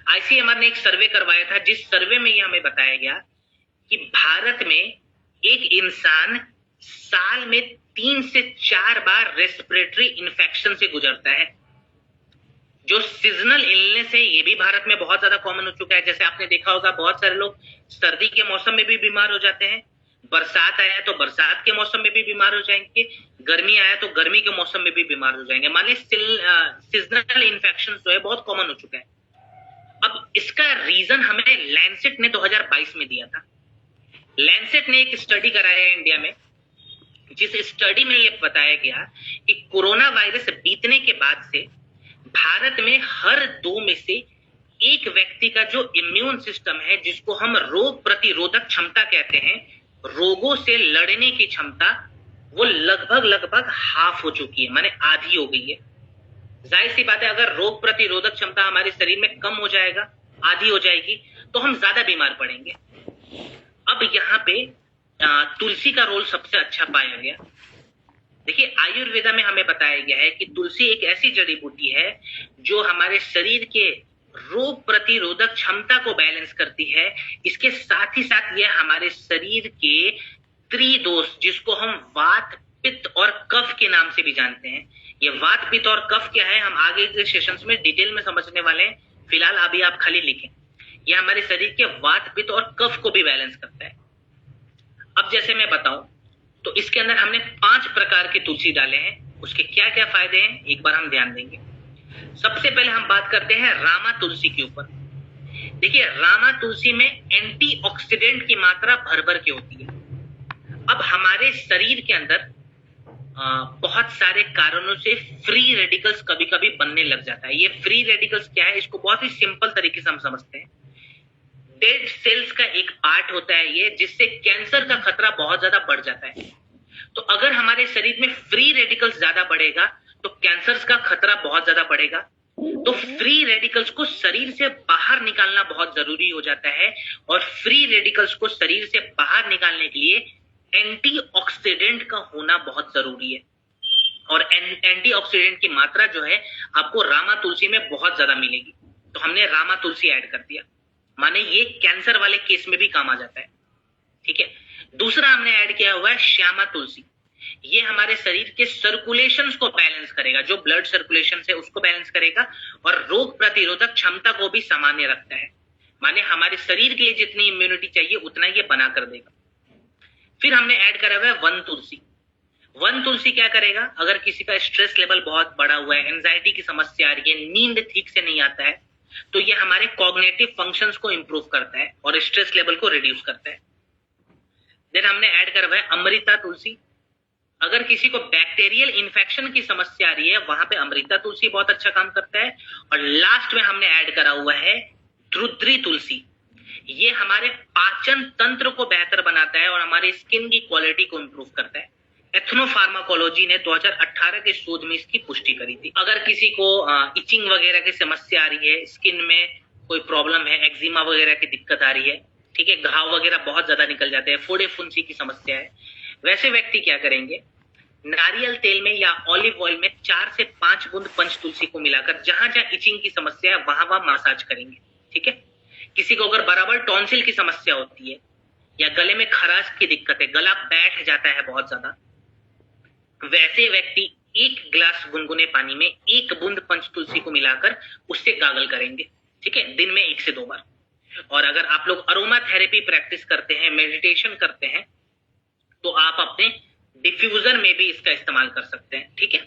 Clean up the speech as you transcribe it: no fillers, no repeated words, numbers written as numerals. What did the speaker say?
ICMR ने एक सर्वे करवाया था, जिस सर्वे में ये हमें बताया गया कि भारत में एक इंसान साल में 3 से 4 बार रेस्पिरेटरी इन्फेक्शन से गुजरता है। जो सीजनल इलनेस है ये भी भारत में बहुत ज्यादा कॉमन हो चुका है। जैसे आपने देखा होगा, बहुत सारे लोग सर्दी के मौसम में भी बीमार हो जाते हैं, बरसात आया तो बरसात के मौसम में भी बीमार हो जाएंगे, गर्मी आया तो गर्मी के मौसम में भी बीमार हो जाएंगे। माने सीजनल इन्फेक्शन जो है बहुत कॉमन हो चुका है। अब इसका रीजन हमें लैंसेट ने 2022 में दिया था। लैंसेट ने एक स्टडी कराया है इंडिया में, जिस स्टडी में ये बताया गया कि कोरोना वायरस बीतने के बाद से भारत में हर 2 में से 1 व्यक्ति का जो इम्यून सिस्टम है, जिसको हम रोग प्रतिरोधक क्षमता कहते हैं, रोगों से लड़ने की क्षमता, वो लगभग हाफ हो चुकी है, माने आधी हो गई है। जाहिर सी बात है, अगर रोग प्रतिरोधक क्षमता हमारे शरीर में कम हो जाएगा, आधी हो जाएगी, तो हम ज्यादा बीमार पड़ेंगे। अब यहाँ पे तुलसी का रोल सबसे अच्छा पाया गया। देखिए, आयुर्वेदा में हमें बताया गया है कि तुलसी एक ऐसी जड़ी बूटी है जो हमारे शरीर के रोग प्रतिरोधक क्षमता को बैलेंस करती है। इसके साथ ही साथ ये हमारे शरीर के त्रिदोष, जिसको हम वात, पित्त और कफ के नाम से भी जानते हैं। ये वात, पित्त और कफ क्या है, हम आगे के सेशंस में डिटेल में समझने वाले हैं। फिलहाल अभी आप खाली लिखें। ये हमारे शरीर के वात, पित्त और कफ को भी बैलेंस करता है। अब जैसे मैं बताऊं तो इसके अंदर हमने 5 प्रकार के तुलसी डाले हैं। उसके क्या क्या फायदे हैं एक बार हम ध्यान देंगे। सबसे पहले हम बात करते हैं रामा तुलसी के ऊपर। देखिए, रामा तुलसी में एंटीऑक्सीडेंट की मात्रा भर भर के होती है। अब हमारे शरीर के अंदर बहुत सारे कारणों से फ्री रेडिकल्स कभी कभी बनने लग जाता है। ये फ्री रेडिकल्स क्या है, इसको बहुत ही सिंपल तरीके से हम समझते हैं। डेड सेल्स का एक पार्ट होता है ये, जिससे कैंसर का खतरा बहुत ज्यादा बढ़ जाता है। तो अगर हमारे शरीर में फ्री रेडिकल्स ज्यादा बढ़ेगा तो कैंसर का खतरा बहुत ज्यादा बढ़ेगा। तो फ्री रेडिकल्स को शरीर से बाहर निकालना बहुत जरूरी हो जाता है, और फ्री रेडिकल्स को शरीर से बाहर निकालने के लिए एंटीऑक्सीडेंट का होना बहुत जरूरी है। और एंटीऑक्सीडेंट की मात्रा जो है आपको रामा तुलसी में बहुत ज्यादा मिलेगी। तो हमने रामा तुलसी ऐड कर दिया, माने ये कैंसर वाले केस में भी काम आ जाता है। ठीक है। दूसरा हमने ऐड किया हुआ है श्यामा तुलसी। ये हमारे शरीर के सर्कुलेशन को बैलेंस करेगा, जो ब्लड सर्कुलेशन है उसको बैलेंस करेगा, और रोग प्रतिरोधक क्षमता को भी सामान्य रखता है। माने हमारे शरीर के लिए जितनी इम्यूनिटी चाहिए उतना ये बना कर देगा। फिर हमने ऐड करा हुआ है वन तुलसी। वन तुलसी क्या करेगा, अगर किसी का स्ट्रेस लेवल बहुत बढ़ा हुआ है, एंजाइटी की समस्या आ रही है, नींद ठीक से नहीं आता है, तो ये हमारे कॉग्निटिव फंक्शंस को इंप्रूव करता है और स्ट्रेस लेवल को रिड्यूस करता है। देन हमने ऐड करा हुआ है अमृता तुलसी। अगर किसी को बैक्टीरियल इन्फेक्शन की समस्या आ रही है, वहां पे अमृता तुलसी बहुत अच्छा काम करता है। और लास्ट में हमने ऐड करा हुआ है ध्रुद्री तुलसी। ये हमारे पाचन तंत्र को बेहतर बनाता है और हमारे स्किन की क्वालिटी को इंप्रूव करता है। एथनोफार्माकोलॉजी ने 2018 के शोध में इसकी पुष्टि करी थी। अगर किसी को इचिंग वगैरह की समस्या आ रही है, स्किन में कोई प्रॉब्लम है, एक्जिमा वगैरह की दिक्कत आ रही है, ठीक है, घाव वगैरह बहुत ज्यादा निकल जाते हैं, फोड़े फुंसी की समस्या है, वैसे व्यक्ति क्या करेंगे, नारियल तेल में या ऑलिव ऑयल में 4 से 5 बूंद पंच तुलसी को मिलाकर जहां जहां इचिंग की समस्या है वहां वहां मसाज करेंगे। ठीक है। किसी को अगर बराबर टॉन्सिल की समस्या होती है या गले में खराश की दिक्कत है, गला बैठ जाता है बहुत ज्यादा, वैसे व्यक्ति 1 गिलास गुनगुने पानी में 1 बूंद पंच तुलसी को मिलाकर उससे गागल करेंगे। ठीक है, दिन में 1 से 2 बार। और अगर आप लोग अरोमा थेरेपी प्रैक्टिस करते हैं, मेडिटेशन करते हैं, तो आप अपने डिफ्यूजर में भी इसका इस्तेमाल कर सकते हैं। ठीक है।